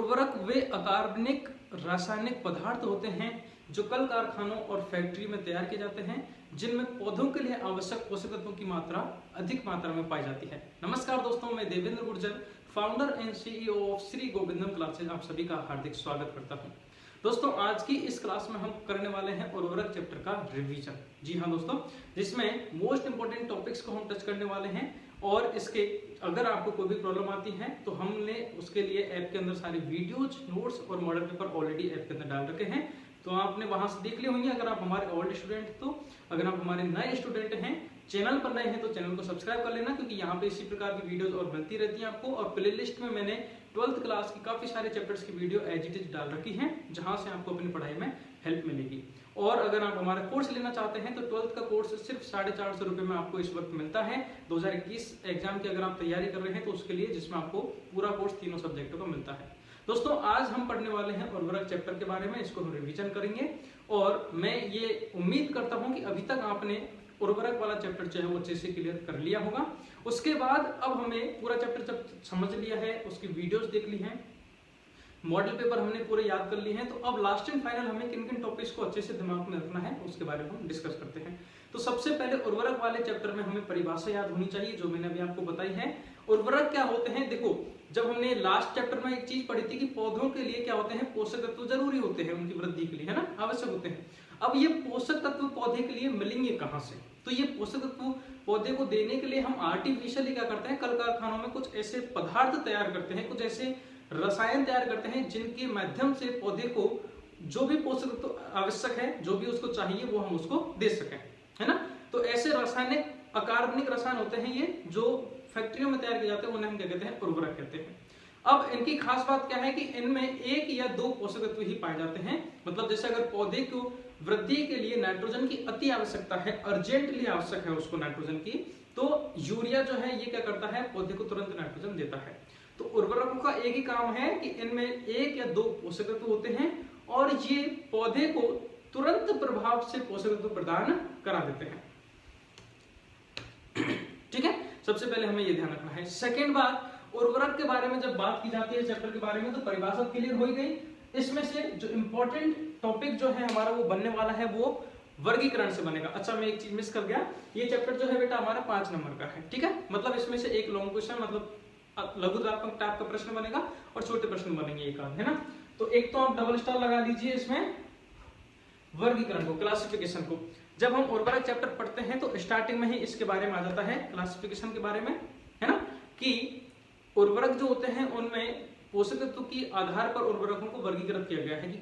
उर्वरक वे अकार्बनिक रासायनिक पदार्थ होते हैं जो कल कारखानों और फैक्ट्री में तैयार किए जाते हैं, जिनमें पौधों के लिए आवश्यक पोषक तत्वों की मात्रा अधिक मात्रा में पाई जाती है। नमस्कार दोस्तों, मैं Devendra Gurjar, founder and CEO of Shri Govindam classes, आप सभी का हार्दिक स्वागत करता हूं। दोस्तों, आज की इस क्लास में हम करने वाले हैं उर्वरक चैप्टर का रिवीजन। जी हाँ दोस्तों, जिसमें मोस्ट इंपोर्टेंट टॉपिक्स को हम टच करने वाले हैं और इसके अगर आपको कोई भी प्रॉब्लम आती है तो हमने उसके लिए ऐप के अंदर सारे वीडियोज, नोट्स और मॉडल पेपर ऑलरेडी ऐप के अंदर डाल रखे हैं, तो आपने वहां से देख लिए होंगे। अगर आप हमारे ओल्ड स्टूडेंट तो अगर आप हमारे नए स्टूडेंट हैं, चैनल पर नए हैं तो चैनल को सब्सक्राइब कर लेना, क्योंकि यहाँ पे इसी प्रकार की वीडियोस और मिलती रहती हैं आपको। और प्लेलिस्ट में मैंने 12th क्लास की काफी सारे चैप्टर्स की वीडियो एज इट इज डाल रखी है, जहां से आपको अपनी पढ़ाई में हेल्प मिलेगी। और अगर आप हमारा कोर्स लेना चाहते हैं तो 12th का कोर्स सिर्फ 450 रुपए में आपको इस वक्त मिलता है। 2021 एग्जाम की अगर आप तैयारी कर रहे हैं तो उसके लिए, जिसमें आपको पूरा कोर्स तीनों सब्जेक्टों का मिलता है। दोस्तों, आज हम पढ़ने वाले हैं उर्वरक चैप्टर के बारे में, इसको हम रिवीजन करेंगे। और मैं ये उम्मीद करता हूं कि अभी तक आपने उर्वरक वाला चैप्टर जो है वो अच्छे से क्लियर कर लिया होगा। उसके बाद अब हमें पूरा चैप्टर जब समझ लिया है, उसकी वीडियोस देख ली हैं, मॉडल पेपर हमने पूरे याद कर लिए हैं, तो अब लास्ट एंड फाइनल हमें किन किन टॉपिक्स को अच्छे से दिमाग में रखना है उसके बारे में हम डिस्कस करते हैं। तो सबसे पहले उर्वरक वाले चैप्टर में हमें परिभाषा याद होनी चाहिए, जो मैंने अभी आपको बताई है। उर्वरक क्या होते हैं? देखो, जब हमने लास्ट चैप्टर में एक चीज पढ़ी थी कि पौधों के लिए क्या होते हैं, पोषक तत्व जरूरी होते हैं उनकी वृद्धि के लिए, है ना, आवश्यक होते हैं। अब ये पोषक तत्व पौधे के लिए मिलेंगे कहां से? तो ये पोषक तत्व पौधे को देने के लिए हम आर्टिफिशियली क्या करते हैं, कल कारखानों में कुछ ऐसे पदार्थ तैयार करते हैं, कुछ ऐसे रसायन तैयार करते हैं जिनके माध्यम से पौधे को जो भी पोषक तत्व आवश्यक है, जो भी उसको चाहिए, वो हम उसको दे सकें, है ना। तो ऐसे रासायनिक अकार्बनिक रसायन होते हैं ये, जो फैक्ट्रियों में तैयार किए जाते हैं, उन्हें हम क्या कहते हैं, उर्वरक कहते हैं। अब इनकी खास बात क्या है कि इनमें एक या दो पोषक तत्व ही पाए जाते हैं। मतलब जैसे अगर पौधे को वृद्धि के लिए नाइट्रोजन की अति आवश्यकता है, अर्जेंटली आवश्यक है उसको नाइट्रोजन की, तो यूरिया जो है ये क्या करता है, पौधे को तुरंत नाइट्रोजन देता है। तो उर्वरकों का एक ही काम है कि इनमें एक या दो पोषक तत्व होते हैं और ये पौधे को तुरंत प्रभाव से पोषक तत्व प्रदान करा देते हैं। ठीक है, सबसे पहले हमें ये ध्यान रखना है। सेकेंड बात, उर्वरक के बारे में जब बात की जाती है चैप्टर के बारे में, तो परिभाषा क्लियर हो गई। इसमें से जो इंपॉर्टेंट टॉपिक जो है हमारा वो बनने वाला है, वो वर्गीकरण से बनेगा। अच्छा, मैं एक चीज मिस कर गया, ये चैप्टर जो है बेटा हमारा 5 नंबर का है। ठीक है, मतलब इसमें से एक लॉन्ग क्वेश्चन, मतलब लघुत्तरात्मक टाइप का प्रश्न बनेगा और छोटे प्रश्न बनेंगे एक आध, है ना। तो एक तो आप डबल स्टार लगा लीजिए इसमें वर्गीकरण को, क्लासिफिकेशन को। जब हम उर्वरक चैप्टर पढ़ते हैं तो स्टार्टिंग में ही इसके बारे में आ जाता है, क्लासिफिकेशन के बारे में, है ना, कि उर्वरक जो होते हैं उनमें पोषक तत्व की आधार पर उर्वरकों को वर्गीकृत किया गया है कि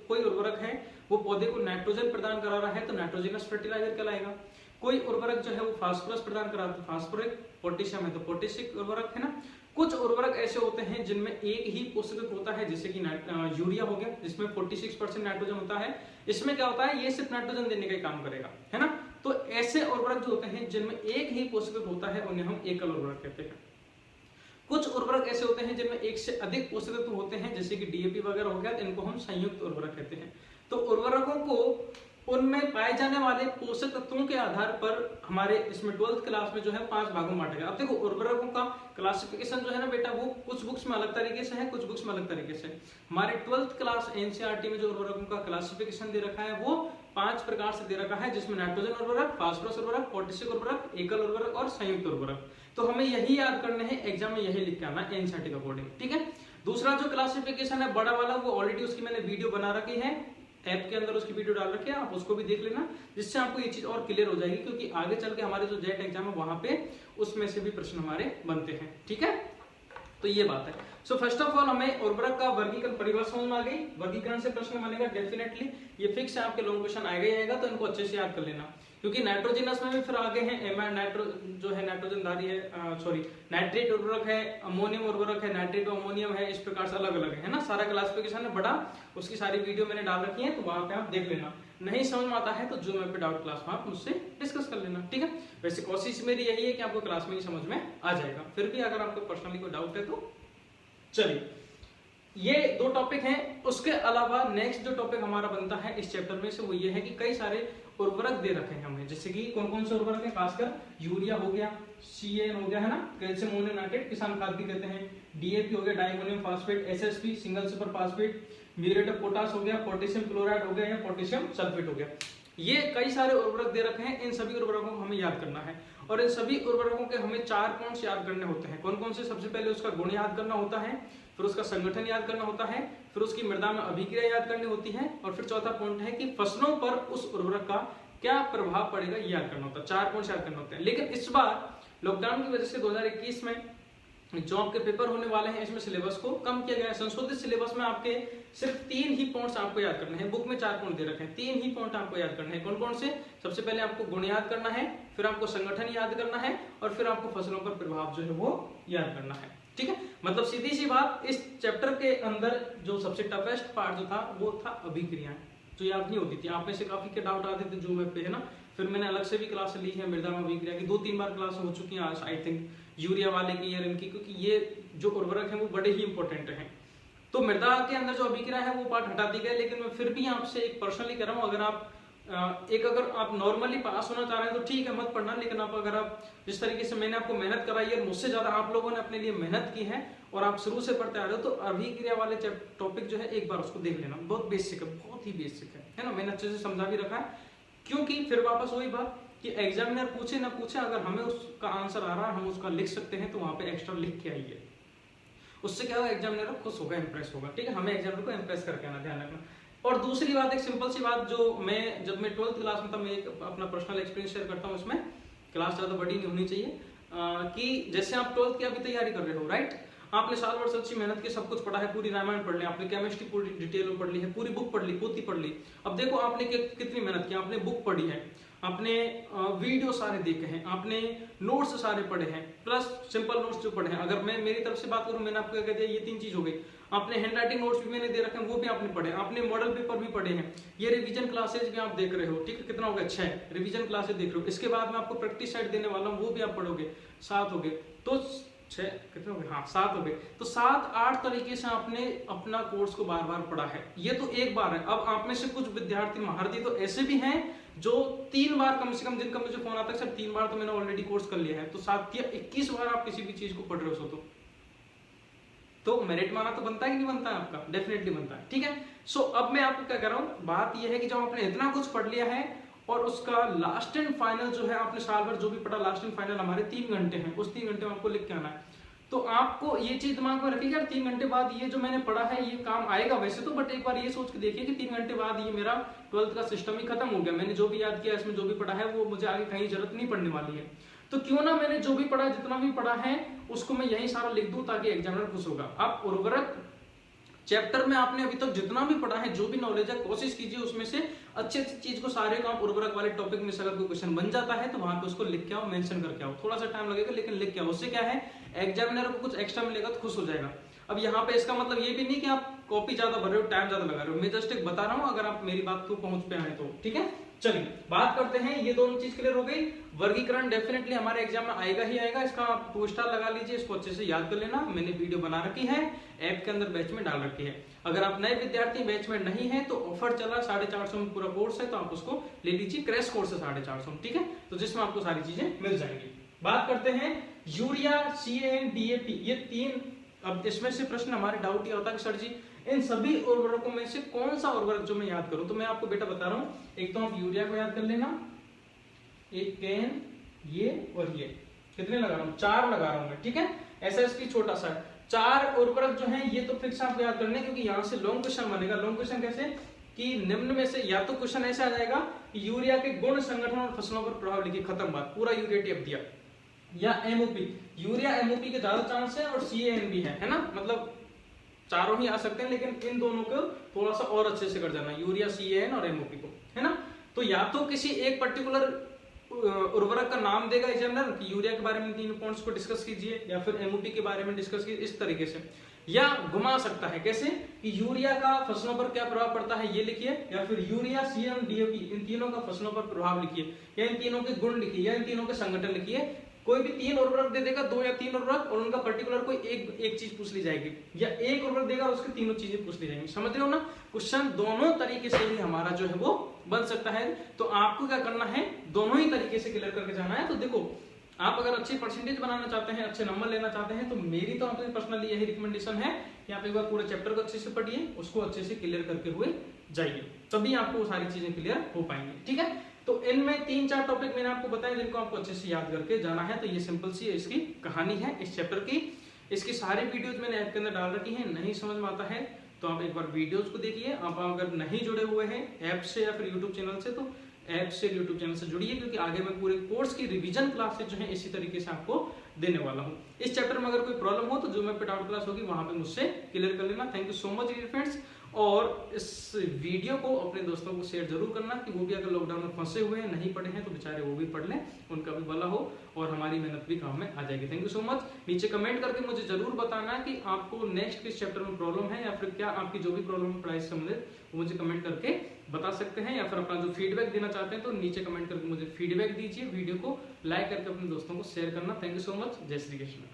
कोई उर्वरक है वो पौधे को नाइट्रोजन प्रदान करा रहा है तो नाइट्रोजनस फर्टिलाइजर कहलाएगा। कोई उर्वरक जो है वो फास्फोरस प्रदान करा तो फास्फोरिक, पोटेशियम है तो पोटेशिक उर्वरक, है ना। कुछ उर्वरक ऐसे होते हैं जिनमें एक ही पोषक तत्व होता है, जैसे कि यूरिया हो गया, जिसमें 46% नाइट्रोजन होता है। इसमें क्या होता है, ये सिर्फ नाइट्रोजन देने का ही काम करेगा, है ना। तो ऐसे उर्वरक जो होते हैं जिनमें एक ही पोषक तत्व होता है, उन्हें हम एकल उर्वरक कहते हैं। कुछ उर्वरक ऐसे होते हैं जिनमें एक से अधिक पोषक तत्व होते हैं, जैसे कि डीएपी वगैरह हो गया, तो इनको हम संयुक्त उर्वरक कहते हैं। तो उर्वरकों को उनमें पाए जाने वाले पोषक तत्वों के आधार पर हमारे इसमें 12th क्लास में जो है 5 भागों में बांटा गया। अब देखो, उर्वरकों का क्लासिफिकेशन जो है ना बेटा, वो कुछ बुक्स में अलग तरीके से है, कुछ बुक्स में अलग तरीके से। हमारे 12th क्लास एनसीईआरटी में जो उर्वरकों का क्लासिफिकेशन दे रखा है वो 5 प्रकार से दे रखा है, जिसमें नाइट्रोजन उर्वरक, फास्फोरस उर्वरक, पोटेशियम उर्वरक, एकल उर्वरक और संयुक्त उर्वरक। तो हमें यही याद करने हैं, एग्जाम में यही लिख के आना है एनसीईआरटी के अकॉर्डिंग। ठीक है, दूसरा जो क्लासिफिकेशन है बड़ा वाला, वो ऑलरेडी उसकी मैंने वीडियो बना रखी है, ऐप के अंदर उसकी वीडियो डाल रखी है, आप उसको भी देख लेना, जिससे आपको ये चीज और क्लियर हो जाएगी, क्योंकि आगे चल के हमारे जो जेट एग्जाम है वहां पे उसमें से भी प्रश्न हमारे बनते हैं। ठीक है, तो ये बात है। सो फर्स्ट ऑफ ऑल हमें उर्वरक का वर्गीकरण परिभाषा समझ में आ गई। वर्गीकरण से प्रश्न बनेगा डेफिनेटली, ये फिक्स है, आपके लॉन्ग क्वेश्चन आएगा ही आएगा, तो इनको अच्छे से याद कर लेना। क्योंकि नाइट्रोजनस में भी फिर आगे है, जो है नाइट्रोजनधारी है, नाइट्रेट उर्वरक है, अमोनियम उर्वरक है, नाइट्रेट अमोनियम है, इस प्रकार से अलग अलग है ना, सारा क्लासिफिकेशन है बड़ा, उसकी सारी वीडियो मैंने डाल रखी है, तो वहां पे आप देख लेना। नहीं समझ में आता है तो जूम ऐप पे डाउट क्लास में आप मुझसे डिस्कस कर लेना। ठीक है, वैसे कोशिश मेरी यही है कि आपको क्लास में ही समझ में आ जाएगा, फिर भी अगर आपको पर्सनली कोई डाउट है तो चलिए ये दो टॉपिक हैं। उसके अलावा नेक्स्ट जो टॉपिक हमारा बनता है इस चैप्टर में से वो ये है कि कई सारे उर्वरक दे रखे हैं हमें, जैसे कि कौन कौन से उर्वरक है, खासकर यूरिया हो गया, CAN हो गया है ना, कैल्शियम अमोनियम नाइट्रेट किसान खाद भी कहते हैं, DAP हो गया diammonium phosphate, SSP single super phosphate, muriate of potash हो गया, पोटेशियम क्लोराइड हो गया या पोटेशियम सल्फेट हो गया। ये कई सारे उर्वरक दे रखे हैं। इन सभी उर्वरकों को हमें याद करना है और इन सभी उर्वरकों के हमें 4 पॉइंट्स याद करने होते हैं। कौन कौन से? सबसे पहले उसका गुण याद करना होता है, फिर उसका संगठन याद करना होता है, फिर उसकी मृदा में अभिक्रिया याद करनी होती है और फिर चौथा पॉइंट है कि फसलों पर उस उर्वरक का क्या प्रभाव पड़ेगा ये याद करना होता है। 4 पॉइंट्स याद करने होते हैं। लेकिन इस बार लॉकडाउन की वजह से 2021 में जो आपके पेपर होने वाले हैं इसमें सिलेबस को कम किया गया है। संशोधित सिलेबस में आपके सिर्फ 3 ही पॉइंट्स आपको याद करने हैं। बुक में 4 पॉइंट दे रखे हैं, 3 ही पॉइंट आपको याद करने हैं। कौन कौन से? सबसे पहले आपको गुण याद करना है, फिर आपको संगठन याद करना है और फिर आपको फसलों पर प्रभाव जो है वो याद करना है। ठीक है, मतलब सीधी सी बात, इस चैप्टर के अंदर जो सबसे टफेस्ट पार्ट जो था वो था अभिक्रियाएं, जो याद नहीं होती थी। आप में से काफी के डाउट आते थे जूम पे, है ना। फिर मैंने अलग से भी क्लास ली है मृदा में अभिक्रिया की, 2-3 बार क्लास हो चुकी है आई थिंक, यूरिया वाले की या इनकी, क्योंकि ये जो उर्वरक है वो बड़े ही इंपॉर्टेंट हैं। तो मृदा के अंदर जो अभिक्रिया है वो पार्ट हटा दी गए, लेकिन मैं फिर भी आपसे एक पर्सनली कर रहा हूँ, अगर आप नॉर्मली पास होना चाह रहे हैं तो ठीक है, मत पढ़ना। लेकिन अगर आप जिस तरीके से मैंने आपको मेहनत कराई है, मुझसे ज्यादा आप लोगों ने अपने लिए मेहनत की है और आप शुरू से पढ़ते आ रहे हो, तो अभिक्रिया वाले टॉपिक जो है एक बार उसको देख लेना। बहुत बेसिक है, बहुत ही बेसिक है ना। मैंने अच्छे से समझा भी रखा है, क्योंकि फिर वापस वही बात कि एग्जामिनर पूछे ना पूछे, अगर हमें उसका आंसर आ रहा है, हम उसका लिख सकते हैं, तो वहां पे एक्स्ट्रा लिख के आइए। उससे क्या होगा, एग्जामिनर खुश होगा, इंप्रेस होगा। ठीक है, हमें एग्जामिनर को इंप्रेस करके आना, ध्यान रखना। और दूसरी बात, एक सिंपल सी बात, जो जब मैं 12th क्लास में था, मैं एक अपना पर्सनल एक्सपीरियंस शेयर करता हूँ इसमें, क्लास ज्यादा बड़ी नहीं होनी चाहिए, कि जैसे आप 12th की अभी तैयारी कर रहे हो, राइट, आपने साल भर अच्छी मेहनत की, सब कुछ पढ़ा है, पूरी रामायण पढ़ ली, आपने केमिस्ट्री पूरी डिटेल में पढ़ ली है, पूरी बुक पढ़ ली, पोथी पढ़ ली। अब देखो आपने कितनी मेहनत की, आपने बुक पढ़ी है, आपने वीडियो सारे देखे हैं, आपने नोट्स सारे पढ़े हैं, प्लस सिंपल नोट्स जो पढ़े हैं। अगर मैं मेरी तरफ से बात करूं, मैंने आपको क्या दिया, ये 3 चीज हो गई। आपने हैंड राइटिंग नोट्स भी मैंने दे रखे हैं, वो भी आपने पढ़े, आपने मॉडल पेपर भी पढ़े हैं, ये रिवीजन क्लासेज भी आप देख रहे हो। ठीक है, कितना हो गया, 6 रिवीजन क्लासेज देख रहे हो। इसके बाद मैं आपको प्रैक्टिस सेट देने वाला हूँ, वो भी आप पढ़ोगे, 7 हो गए, तो 6 कितने हो गए, हाँ 7 हो गए। तो 7-8 तरीके से आपने अपना कोर्स को बार बार पढ़ा है, ये तो एक बार है। अब आप में से कुछ विद्यार्थी महारथी तो ऐसे भी हैं जो 3 बार कम से कम, जिनका मुझे फोन आता है सर 3 बार तो मैंने ऑलरेडी कोर्स कर लिया है, तो 7 या 21 बार आप किसी भी चीज को पढ़ रहे हो, तो मेरिट माना तो बनता है कि नहीं बनता है आपका, डेफिनेटली बनता है। ठीक है, सो अब मैं आपको क्या कर रहा हूँ, बात यह है कि जब आपने इतना कुछ पढ़ लिया है और उसका लास्ट एंड फाइनल जो है, आपने साल भर जो भी पढ़ा, लास्ट एंड फाइनल हमारे 3 घंटे हैं, उस 3 घंटे में आपको लिख के आना है। तो आपको ये चीज दिमाग में रखिएगा, 3 घंटे बाद ये जो मैंने पढ़ा है ये काम आएगा वैसे तो, बट एक बार ये सोच के देखिए कि 3 घंटे बाद ये मेरा 12th का सिस्टम ही खत्म हो गया, मैंने जो भी याद किया, इसमें जो भी पढ़ा है वो मुझे आगे कहीं जरूरत नहीं पड़ने वाली है। तो क्यों ना मैंने जो भी पढ़ा, जितना भी पढ़ा है, उसको मैं यही सारा लिख दूं, ताकि एग्जामिनर खुश होगा। आप उर्वरक चैप्टर में आपने अभी तक जितना भी पढ़ा है, जो भी नॉलेज है, कोशिश कीजिए उसमें से अच्छी चीज को, सारे काम उर्वरक वाले टॉपिक में से अगर कोई क्वेश्चन बन जाता है तो वहां पे उसको लिख के आओ, मेंशन करके आओ। थोड़ा सा टाइम लगेगा लेकिन लिख के आओ, उससे क्या है, एग्जामिनर को कुछ एक्स्ट्रा मिलेगा तो खुश हो जाएगा। अब यहाँ पे इसका मतलब ये भी नहीं कि आप कॉपी ज्यादा भर रहे हो, टाइम ज्यादा लगा रहे हो, मैं जस्ट एक बता रहा हूँ, अगर आप मेरी बात को पहुंच पे आए तो। ठीक है, चलिए बात करते हैं, ये दोनों चीज क्लियर हो गई। वर्गीकरण डेफिनेटली हमारे एग्जाम में आएगा ही आएगा, इसका आप 2 स्टार लगा लीजिए, इसको अच्छे से याद कर लेना। मैंने वीडियो बना रखी है, ऐप के अंदर बैच में डाल रखी है। अगर आप नए विद्यार्थी बैच में नहीं है तो ऑफर चला, 450 में पूरा कोर्स है, तो आप उसको ले लीजिए, क्रैश कोर्स है 450 में। ठीक है, तो जिसमें आपको सारी चीजें मिल जाएंगी। बात करते हैं यूरिया, CAN, DAP, ये 3। अब इसमें से प्रश्न हमारे डाउट ये होता है कि सर जी इन सभी उर्वरकों में से कौन सा उर्वरक जो मैं याद करूं, तो मैं आपको बेटा बता रहा हूं, एक तो आप यूरिया को याद कर लेना, एक कैन, ये और ये कितने लगा रहा हूं, 4 लगा रहा हूं मैं। ठीक है, SSP छोटा सा 4 उर्वरक जो है ये तो फिक्स आपको याद करने, क्योंकि यहाँ से लॉन्ग क्वेश्चन बनेगा। लॉन्ग क्वेश्चन कैसे कि निम्न में से, या तो क्वेश्चन ऐसा आ जाएगा कि यूरिया के गुण, संगठन और फसलों पर प्रभाव लिखिए, खत्म बात, पूरा यूरिया टेप दिया। या MOP, यूरिया MOP के ज्यादा चांस है और CAN भी है ना, मतलब चारों ही आ सकते हैं, लेकिन इन दोनों को थोड़ा सा और अच्छे से कर जाना, यूरिया, CAN और MOP को, है ना। तो या तो किसी एक पर्टिकुलर उर्वरक का नाम देगा एग्जामिनर कि यूरिया के बारे में 3 पॉइंट्स को डिस्कस कीजिए, या फिर MOP के बारे में डिस्कस कीजिए, इस तरीके से। या घुमा सकता है, कैसे कि यूरिया का फसलों पर क्या प्रभाव पड़ता है ये लिखिए, या फिर यूरिया, CAN, DAP, इन तीनों का फसलों पर प्रभाव लिखिए, या इन तीनों के गुण लिखिए, या इन तीनों के संगठन लिखिए। कोई भी 3 उर्वरक दे देगा, 2 या 3 उर्वरक, और उनका पर्टिकुलर कोई एक चीज पूछ ली जाएगी, या एक उर्वरक देगा और उसकी तीनों चीजें पूछ ली जाएंगी। समझ रहे हो ना? क्वेश्चन दोनों तरीके से भी हमारा जो है वो बन सकता है। तो आपको क्या करना है, दोनों ही तरीके से क्लियर करके जाना है। तो देखो, आप अगर अच्छी परसेंटेज बनाना चाहते हैं, अच्छे नंबर लेना चाहते हैं, तो मेरी तो आपकी पर्सनली यही रिकमेंडेशन है कि आप एक बार पूरे चैप्टर को अच्छे से पढ़िए, उसको अच्छे से क्लियर करके हुए जाइए, तभी आपको वो सारी चीजें क्लियर हो पाएंगी। ठीक है, तो इनमें 3-4 टॉपिक मैंने आपको बताया जिनको आपको अच्छे से याद करके जाना है। तो ये सिंपल सी इसकी कहानी है इस चैप्टर की। इसकी सारी वीडियोज मैंने ऐप के अंदर डाल रखी है, नहीं समझ में आता है तो आप एक बार वीडियोज को देखिए। आप अगर नहीं जुड़े हुए हैं ऐप से या फिर यूट्यूब चैनल से, तो ऐप से यूट्यूब चैनल से जुड़िए, क्योंकि आगे मैं पूरे कोर्स की रिवीजन क्लासेस जो है इसी तरीके से आपको देने वाला हूँ। इस चैप्टर में अगर कोई प्रॉब्लम हो तो जो मैं डाउट क्लास होगी वहां पे मुझसे क्लियर कर लेना। Thank you so much dear friends. और इस वीडियो को अपने दोस्तों को शेयर जरूर करना कि वो भी अगर लॉकडाउन में फंसे हुए हैं, नहीं पढ़े हैं, तो बेचारे वो भी पढ़ लें, उनका भी भला हो और हमारी मेहनत भी काम में आ जाएगी। Thank you so much. नीचे कमेंट करके मुझे जरूर बताना कि आपको नेक्स्ट किस चैप्टर में प्रॉब्लम है, या फिर क्या आपकी जो भी प्रॉब्लम है पढ़ाई से संबंधित, वो मुझे कमेंट करके बता सकते हैं, या फिर अपना जो फीडबैक देना चाहते हैं तो नीचे कमेंट करके मुझे फीडबैक दीजिए। वीडियो को लाइक करके अपने दोस्तों को शेयर करना। Thank you so much. जय श्री कृष्ण।